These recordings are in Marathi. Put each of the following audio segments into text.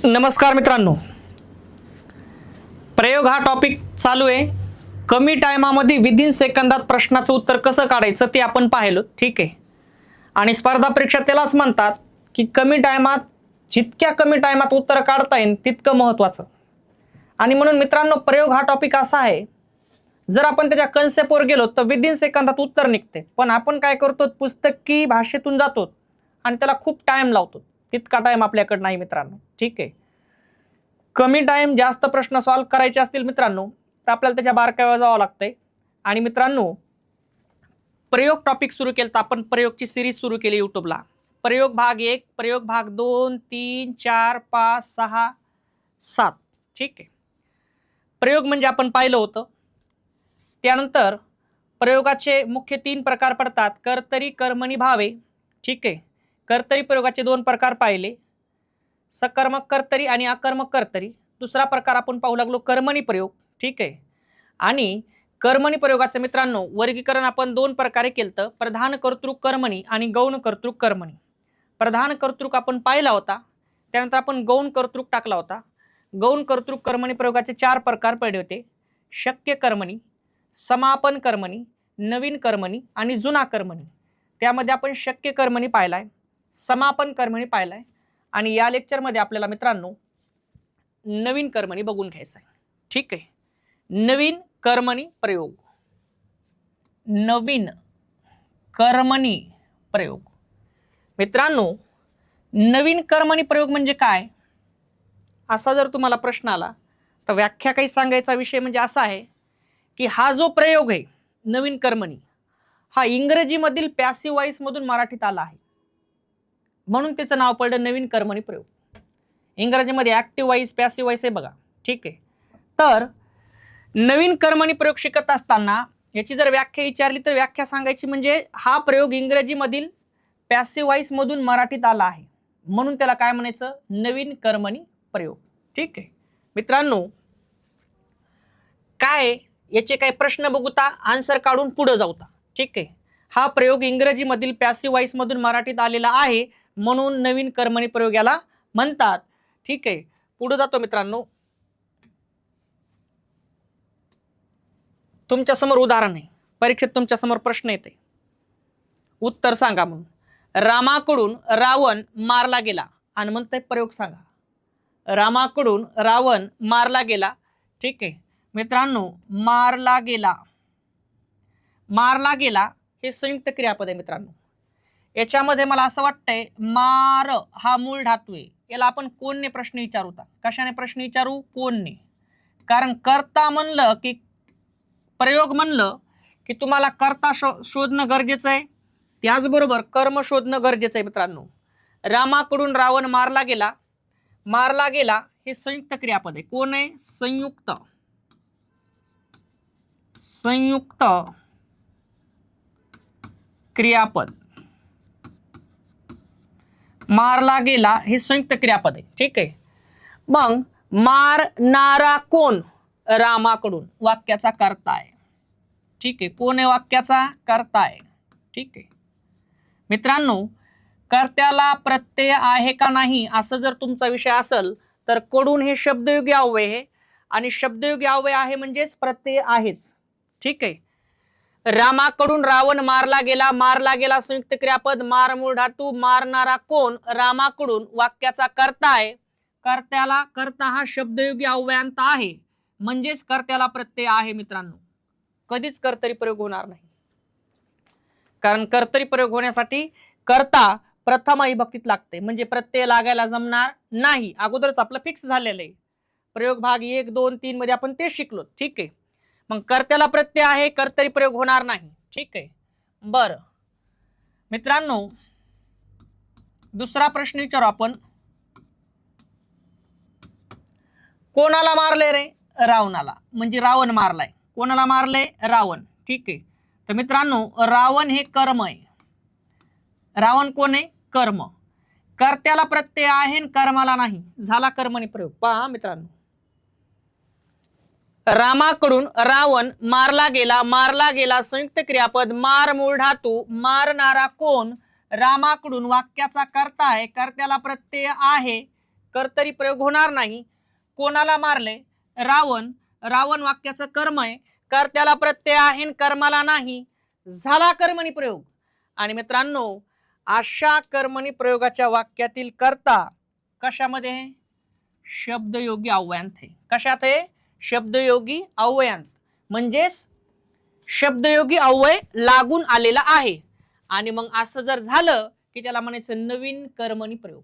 नमस्कार मित्रांनो, प्रयोग हा टॉपिक चालू आहे. कमी टायमामध्ये विदिन सेकंदात प्रश्नाचं उत्तर कसं काढायचं ते आपण पाहिलं. ठीक आहे. आणि स्पर्धा परीक्षा त्यालाच म्हणतात की कमी टायमात, जितक्या कमी टायमात उत्तर काढता येईल तितकं महत्त्वाचं. आणि म्हणून मित्रांनो, प्रयोग हा टॉपिक असा आहे, जर आपण त्याच्या कन्सेप्टवर गेलो तर विदिन सेकंदात उत्तर निघते. पण आपण काय करतो, पुस्तकी भाषेतून जातो आणि त्याला खूप टाइम लावतो. तितका टाइम आपल्याकडे नाही मित्रांनो. ठीक आहे. कमी टाइम जास्त प्रश्न सॉल्व्ह करायचे असतील मित्रांनो तर आपल्याला त्याच्या बारकाव्यावर जावं लागतंय. आणि मित्रांनो, प्रयोग टॉपिक सुरू केलं तर आपण प्रयोगची सिरीज सुरू केली यूट्यूबला. प्रयोग भाग 1, प्रयोग भाग 2, 3, 4, 5, 6, 7. ठीक आहे. प्रयोग म्हणजे आपण पाहिलं होतं. त्यानंतर प्रयोगाचे मुख्य 3 प्रकार पडतात: कर्तरी, कर्मणी, भावे. ठीक आहे. कर्तरी प्रयोगाचे 2 प्रकार पाहिले, सकर्मक कर्तरी आणि अकर्मक कर्तरी. दुसरा प्रकार आपण पाहू लागलो कर्मणी प्रयोग. ठीक आहे. आणि कर्मणी प्रयोगाचं मित्रांनो वर्गीकरण आपण 2 प्रकारे केलं, प्रधान कर्तृक कर्मणी आणि गौण कर्तृक कर्मणी. प्रधान कर्तृक आपण पाहिला होता, त्यानंतर आपण गौण कर्तृक टाकला होता. गौण कर्तृक कर्मणी प्रयोगाचे 4 प्रकार पडले होते: शक्य कर्मणी, समापन कर्मणी, नवीन कर्मणी आणि जुना कर्मणी. त्यामध्ये आपण शक्य कर्मणी पाहिलाय, समापन कर्मणी पाहिलाय आणि या लेक्चरमध्ये आपल्याला मित्रांनो नवीन कर्मणी बघून घ्यायचं आहे. ठीक आहे. नवीन कर्मणी प्रयोग. नवीन कर्मणी प्रयोग. मित्रांनो, नवीन कर्मणी प्रयोग म्हणजे काय, असा जर तुम्हाला प्रश्न आला तर व्याख्या काही सांगायचा विषय म्हणजे असा आहे की हा जो प्रयोग आहे नवीन कर्मणी, हा इंग्रजीमधील पॅसिव्ह वॉइस मधून मराठीत आला आहे, म्हणून त्याचं नाव पडलं नवीन कर्मणी प्रयोग. इंग्रजीमध्ये ऍक्टिव्ह वॉइस, पॅसिव्ह वॉइस आहे बघा. ठीक आहे. तर नवीन कर्मणी प्रयोग शिकत असताना याची जर व्याख्या विचारली तर व्याख्या सांगायची म्हणजे हा प्रयोग इंग्रजीमधील पॅसिव्ह वॉइस मधून मराठीत आला आहे, म्हणून त्याला काय म्हणायचं, नवीन कर्मणी प्रयोग. ठीक आहे. मित्रांनो, काय याचे काही प्रश्न बघूता, आन्सर काढून पुढे जाऊता. ठीक आहे. हा प्रयोग इंग्रजीमधील पॅसिव्ह वॉइस मधून मराठीत आलेला आहे, म्हणून नवीन कर्मणी प्रयोग याला म्हणतात. ठीक आहे. पुढे जातो मित्रांनो. तुमच्या समोर उदाहरण आहे, परीक्षेत तुमच्या समोर प्रश्न येते, उत्तर सांगा म्हणून. रामाकडून रावण मारला गेला आणि म्हणते प्रयोग सांगा. रामाकडून रावण मारला गेला. ठीक आहे मित्रांनो, मारला गेला, मारला गेला हे संयुक्त क्रियापद आहे मित्रांनो. याच्यामध्ये मला असं वाटतंय मार हा मूळ धातू आहे, याला आपण कोणने प्रश्न विचारूता. कशाने प्रश्न विचारू, कोणने. कारण कर्ता म्हणलं की, प्रयोग म्हणलं की तुम्हाला कर्ता शोधणं गरजेचं आहे, त्याचबरोबर कर्म शोधणं गरजेचं आहे मित्रांनो. रामाकडून रावण मारला गेला, मारला गेला हे संयुक्त क्रियापद आहे. कोण आहे, संयुक्त, संयुक्त क्रियापद. मारला गेला हे संयुक्त क्रियापद आहे. ठीक आहे. मग मारणारा कोण, रामाकडून, वाक्याचा कर्ता आहे. ठीक आहे. कोण आहे, वाक्याचा कर्ता आहे. ठीक आहे मित्रांनो, कर्त्याला प्रत्यय आहे का नाही असं जर तुमचा विषय असेल तर कडून हे शब्दयोगी अव्यय आहे आणि शब्दयोगी अव्यय आहे म्हणजेच प्रत्यय आहेच. ठीक आहे. रामाकडून रावण मारला गेला, मारला गेला संयुक्त क्रियापद, मार मूळ धातू, मारणारा कोण, रामाकडून, वाक्याचा कर्ता आहे. कर्त्याला, कर्ता हा शब्दयोगी अव्ययांत आहे म्हणजेच कर्त्याला प्रत्यय आहे मित्रांनो. कधीच कर्तरी प्रयोग होणार नाही, कारण कर्तरी प्रयोग होण्यासाठी कर्ता प्रथम विभक्तीत लागते, म्हणजे प्रत्यय लागायला जमणार नाही. अगोदरच आपलं फिक्स झालेलं आहे. प्रयोग भाग 1, 2, 3 मध्ये आपण ते शिकलो. ठीक आहे. मग कर्त्याला प्रत्यय आहे, कर्तरी प्रयोग होणार नाही. ठीक आहे. बरं मित्रांनो, दुसरा प्रश्न विचारू आपण. कोणाला मारले रे, रावणाला, म्हणजे रावण मारलाय. कोणाला मारले, रावण. ठीक आहे. तर मित्रांनो, रावण हे कर्म आहे. रावण कोण आहे, कर्म. कर्त्याला प्रत्यय आहे आणि कर्माला नाही, झाला कर्मणी प्रयोग. पहा मित्रांनो, रामाकडून रावण मारला गेला, मारला गेला संयुक्त क्रियापद, मार मूळ धातू, मारणारा कोण, रामाकडून, वाक्याचा कर्ता आहे, कर्त्याला प्रत्यय आहे, कर्तरी प्रयोग होणार नाही. कोणाला मारले? रावण. रावण वाक्याचं कर्म आहे, कर्त्याला प्रत्यय आहे कर्माला नाही, झाला कर्मणी प्रयोग. आणि मित्रांनो अशा कर्मणी प्रयोगाच्या वाक्यातील कर्ता कशामध्ये आहे? शब्दयोगी अव्ययांत आहे. कशात आहे? शब्दयोगी अव्ययांत, म्हणजेच शब्दयोगी अव्यय लागून आलेला आहे. आणि मग असं जर झालं की त्याला म्हणायचं नवीन कर्मणी प्रयोग.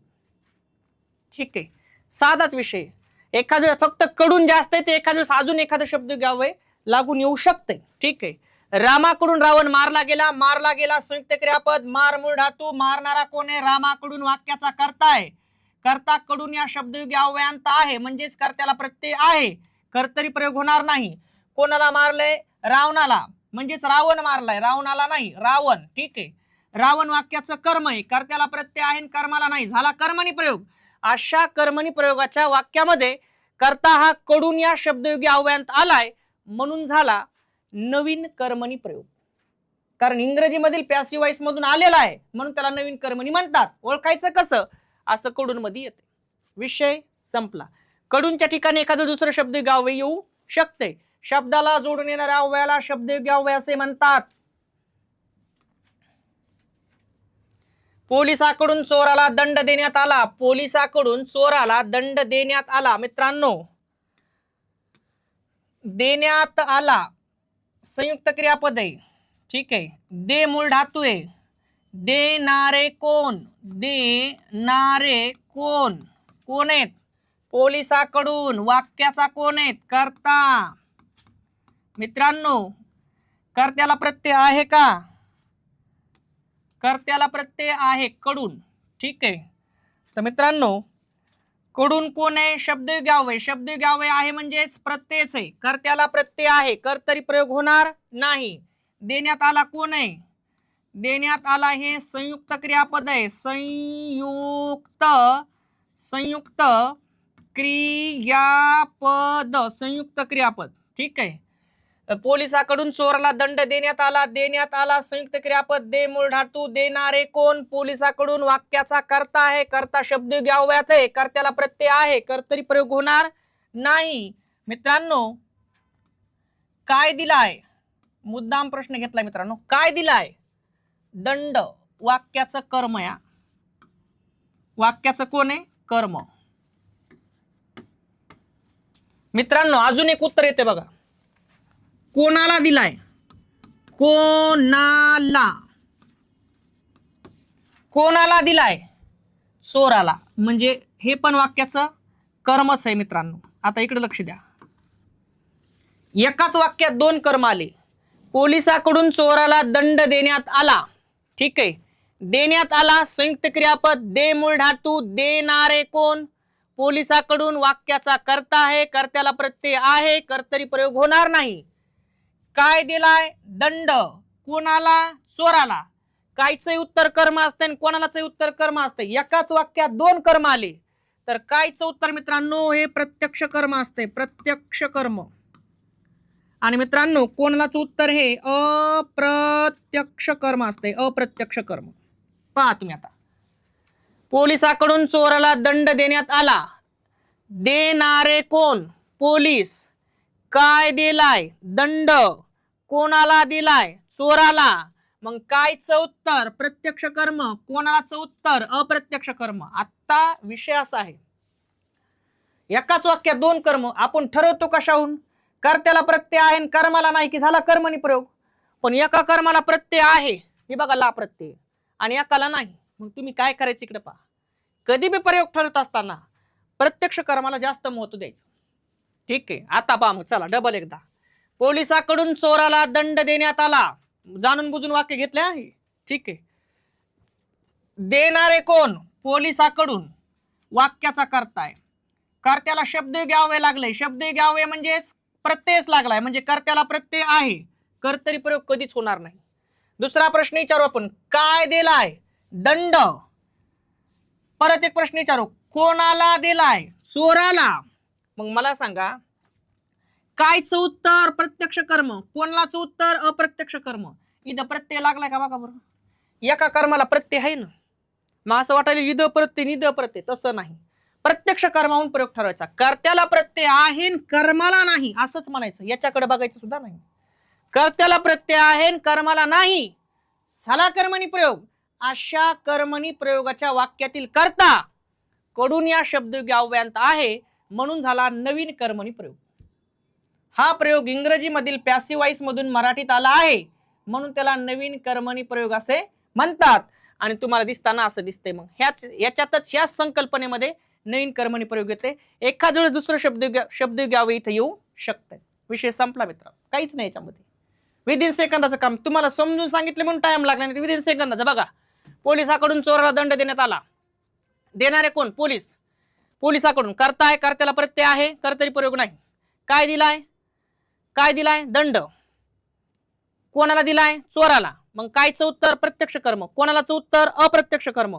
ठीक आहे, साधाच विषय. एखादं फक्त कडून जास्त आहे ते एखादं अजून एखादा शब्दयोगी अव्यय लागून येऊ शकते. ठीक आहे, रामाकडून रावण मारला गेला. मारला गेला संयुक्त क्रियापद, मार मूळ धातू, मारणारा कोण आहे? रामाकडून वाक्याचा कर्ता आहे. कर्ता कडून या शब्दयोगी अव्ययांत आहे, म्हणजेच कर्त्याला प्रत्यय आहे, कर्तरी प्रयोग होणार नाही. कोणाला मारले? रावणाला, म्हणजेच रावण मारलाय, रावणाला नाही, रावण. ठीक आहे, रावण वाक्याचं कर्म आहे, कर्त्याला प्रत्यय आहे कर्माला नाही, झाला कर्मणी प्रयोग. अशा कर्मणी प्रयोगाच्या वाक्यामध्ये कर्ता हा कडून या शब्दयोगी अव्ययांत आलाय, म्हणून झाला नवीन कर्मणी प्रयोग. कारण इंग्रजीमधील पॅसिव्ह वॉइस मधून आलेला आहे म्हणून त्याला नवीन कर्मणी म्हणतात. ओळखायचं कसं? असं कडून मध्ये येते. विषय संपला. कडूनच्या ठिकाणी एखादं दुसरं शब्दयोगी अव्यय येऊ शकते. शब्दाला जोडून येणाऱ्या अव्ययाला शब्दयोगी अव्यय असे म्हणतात. पोलिसाकडून चोराला दंड देण्यात आला. पोलिसाकडून चोराला दंड देण्यात आला. मित्रांनो देण्यात आला संयुक्त क्रियापद आहे. ठीक आहे, दे मूळ धातू आहे. देणारे कोण? देणारे कोण? कोण आहेत? पोलिसाकडून. वाक्याचा कोण आहेत? कर्ता. मित्रांनो कर्त्याला प्रत्यय आहे का? कर्त्याला प्रत्यय आहे कडून. ठीक आहे, तर मित्रांनो कडून कोण आहे? शब्दयोगी अव्यय. शब्दयोगी अव्यय आहे म्हणजेच प्रत्ययच आहे, कर्त्याला प्रत्यय आहे, कर्तरी प्रयोग होणार नाही. देण्यात आला कोण आहे? देण्यात आला हे संयुक्त क्रियापद आहे. संयुक्त क्रियापद, संयुक्त क्रियापद. ठीक आहे, पोलिसाकडून चोराला दंड देण्यात आला. देण्यात आला संयुक्त क्रियापद, दे मूळ धातू, देणारे कोण? पोलिसाकडून. वाक्याचा कर्ता आहे, कर्ता शब्दयोगी अव्ययात आहे, कर्त्याला प्रत्यय आहे, कर्तरी प्रयोग होणार नाही. मित्रांनो काय दिलाय? मुद्दाम प्रश्न घेतला मित्रांनो. काय दिलाय? दंड. वाक्याचं कर्म. या वाक्याचं कोण आहे? कर्म. मित्रांनो अजून एक उत्तर येते बघा. कोणाला दिलाय? कोणाला. कोणाला दिलाय? चोराला. म्हणजे हे पण वाक्याचं कर्मच आहे मित्रांनो. आता इकडे लक्ष द्या. एकाच वाक्यात दोन कर्म आले. पोलिसाकडून चोराला दंड देण्यात आला. ठीक आहे, देण्यात आला संयुक्त क्रियापद, दे मूळ धातू, देणारे कोण? पोलिसाकडून. वाक्याचा कर्ता आहे, कर्त्याला प्रत्यय आहे, कर्तरी प्रयोग होणार नाही. काय दिलाय? दंड. कोणाला? चोराला. कायचं उत्तर कर्म असते आणि कोणालाच उत्तर कर्म असते. एकाच वाक्यात दोन कर्म आले तर कायचं उत्तर मित्रांनो? हे प्रत्यक्ष कर्म असते, प्रत्यक्ष कर्म. आणि मित्रांनो कोणालाच उत्तर हे अप्रत्यक्ष कर्म असते, अप्रत्यक्ष कर्म. पहा तुम्ही आता. पोलिसाकडून चोराला दंड देण्यात आला. देणारे कोण? पोलीस. काय दिलाय? दंड. कोणाला दिलाय? चोराला. मग कायचं उत्तर? प्रत्यक्ष कर्म. कोणालाच उत्तर? अप्रत्यक्ष कर्म. आता विषय असा आहे, एकाच वाक्यात दोन कर्म आपण ठरवतो कशाहून? कर्त्याला प्रत्यय आहे कर्माला नाही की झाला कर्मणी प्रयोग. पण एका कर्माला प्रत्यय आहे, हे बघा ला प्रत्यय, आणि एकाला नाही. मग तुम्ही काय करायचं इकडे पहा. कधी बी प्रयोग ठरत असताना प्रत्यक्ष कर्माला जास्त महत्व द्यायचं. ठीक आहे, आता पहा मग चला डबल एकदा. पोलिसाकडून चोराला दंड देण्यात आला. जाणून बुजून वाक्य घेतले आहे. ठीक आहे, देणारे कोण? पोलिसाकडून. वाक्याचा कर्ता आहे, कर्त्याला शब्दयोगी अव्यय लागले. शब्दयोगी अव्यय म्हणजेच प्रत्ययच लागलाय, म्हणजे कर्त्याला प्रत्यय आहे, कर्तरी प्रयोग कधीच होणार नाही. दुसरा प्रश्न विचारू आपण. काय दिलाय? दंड. परत एक प्रश्न विचारू. कोणाला दिलाय? चोराला. मग मला सांगा कायचं उत्तर? प्रत्यक्ष कर्म. कोणालाच उत्तर? अप्रत्यक्ष कर्म. इथं प्रत्यय लागलाय का बघा बरं. एका कर्माला प्रत्यय आहे ना. मग असं वाटायला इथं प्रत्यय निध प्रत्यय, तसं नाही. प्रत्यक्ष कर्माहून प्रयोग ठरवायचा. कर्त्याला प्रत्यय आहे कर्माला नाही असंच म्हणायचं, याच्याकडे बघायचं सुद्धा नाही. कर्त्याला प्रत्यय आहे कर्माला नाही, झाला कर्मणी प्रयोग. अशा कर्मणी प्रयोगाच्या वाक्यातील कर्ता कडून या शब्दयोगी अव्ययांत आहे म्हणून झाला नवीन कर्मणी प्रयोग. हा प्रयोग इंग्रजीमधील पॅसिव्ह वॉइस मधून मराठीत आला आहे म्हणून त्याला नवीन कर्मणी प्रयोग असे म्हणतात. आणि तुम्हाला दिसताना असं दिसतंय. मग याच्यातच ह्याच संकल्पनेमध्ये नवीन कर्मणी प्रयोग येते. एखाद्या वेळेस दुसरं शब्दयोगी अव्यय इथे येऊ शकतं. विषय संपला मित्र, काहीच नाही याच्यामध्ये. विदिन सेकंदाचं काम तुम्हाला समजून सांगितलं म्हणून टाइम लागला नाही. विदिन सेकंदाचं बघा, पोलिसाकडून चोराला दंड देण्यात आला. देणारे कोण? पोलीस. पोलिसाकडून कर्ता आहे, कर्त्याला प्रत्यय आहे, कर्तरी प्रयोग नाही. काय दिलाय? काय दिलाय? दंड. कोणाला दिलाय? चोराला. मग कायचं उत्तर? प्रत्यक्ष कर्म. कोणालाच उत्तर? अप्रत्यक्ष कर्म.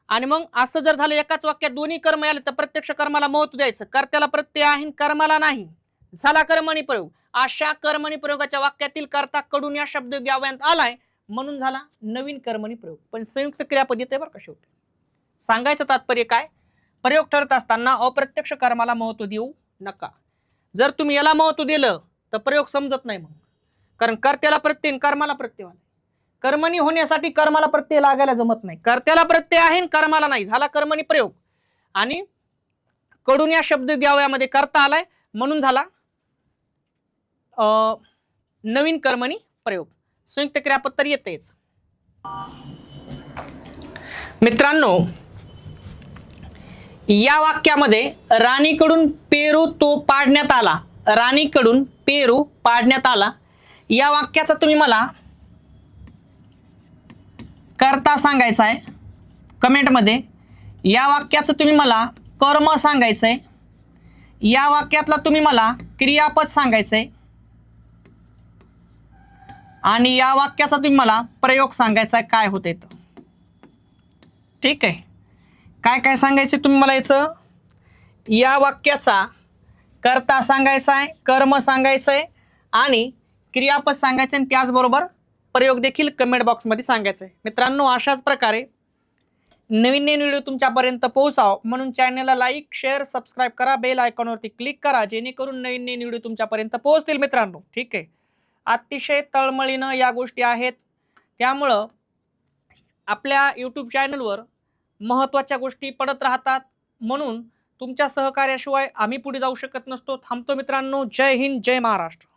आणि मग असं जर झालं एकाच वाक्यात दोन्ही कर्म आले तर प्रत्यक्ष कर्माला महत्व द्यायचं. कर्त्याला प्रत्यय आहे कर्माला नाही, झाला कर्मणी प्रयोग. अशा कर्मणी प्रयोगाच्या वाक्यातील कर्ता कडून या शब्दयोगी अव्ययांत आलाय म्हणून झाला नवीन कर्मणी प्रयोग. पण संयुक्त क्रियापद येते बरं का शेवटी. सांगायचं तात्पर्य काय? प्रयोग ठरत असताना अप्रत्यक्ष कर्माला महत्व देऊ नका. जर तुम्ही याला महत्व दिलं तर प्रयोग समजत नाही. मग कारण कर्त्याला प्रत्यय कर्माला प्रत्यय आला. कर्मणी होण्यासाठी कर्माला प्रत्यय लागायला जमत नाही. कर्त्याला प्रत्यय आहे कर्माला नाही, झाला कर्मणी प्रयोग. आणि कडून या शब्दयोगी अव्ययामध्ये कर्ता आलाय म्हणून झाला नवीन कर्मणी प्रयोग. संयुक्त क्रियापद तर येतेच. मित्रांनो, या वाक्यामध्ये राणीकडून पेरू तो पाडण्यात आला. राणीकडून पेरू पाडण्यात आला या वाक्याचा तुम्ही मला कर्ता सांगायचा आहे कमेंटमध्ये. या वाक्याचं तुम्ही मला कर्म सांगायचंय. या वाक्यातला तुम्ही मला क्रियापद सांगायचंय. आणि या वाक्याचा तुम्ही मला प्रयोग सांगायचा आहे, काय होते तर. ठीक आहे, काय काय सांगायचे तुम्ही मला याचं? या वाक्याचा कर्ता सांगायचा आहे, कर्म सांगायचं आहे आणि क्रियापद सांगायचं आणि त्याचबरोबर प्रयोग देखील कमेंट बॉक्समध्ये सांगायचं आहे. मित्रांनो, अशाच प्रकारे नवीन नवीन व्हिडिओ तुमच्यापर्यंत पोहोचाव म्हणून चॅनलला लाईक, शेअर, सबस्क्राईब करा. बेल आयकॉनवरती क्लिक करा जेणेकरून नवीन नवीन व्हिडिओ तुमच्यापर्यंत पोहोचतील मित्रांनो. ठीक आहे, अतिशय तळमळीनं या गोष्टी आहेत. त्यामुळं आपल्या यूट्यूब चॅनलवर महत्त्वाच्या गोष्टी पडत राहतात म्हणून तुमच्या सहकार्याशिवाय आम्ही पुढे जाऊ शकत नसतो. थांबतो मित्रांनो. जय हिंद, जय महाराष्ट्र.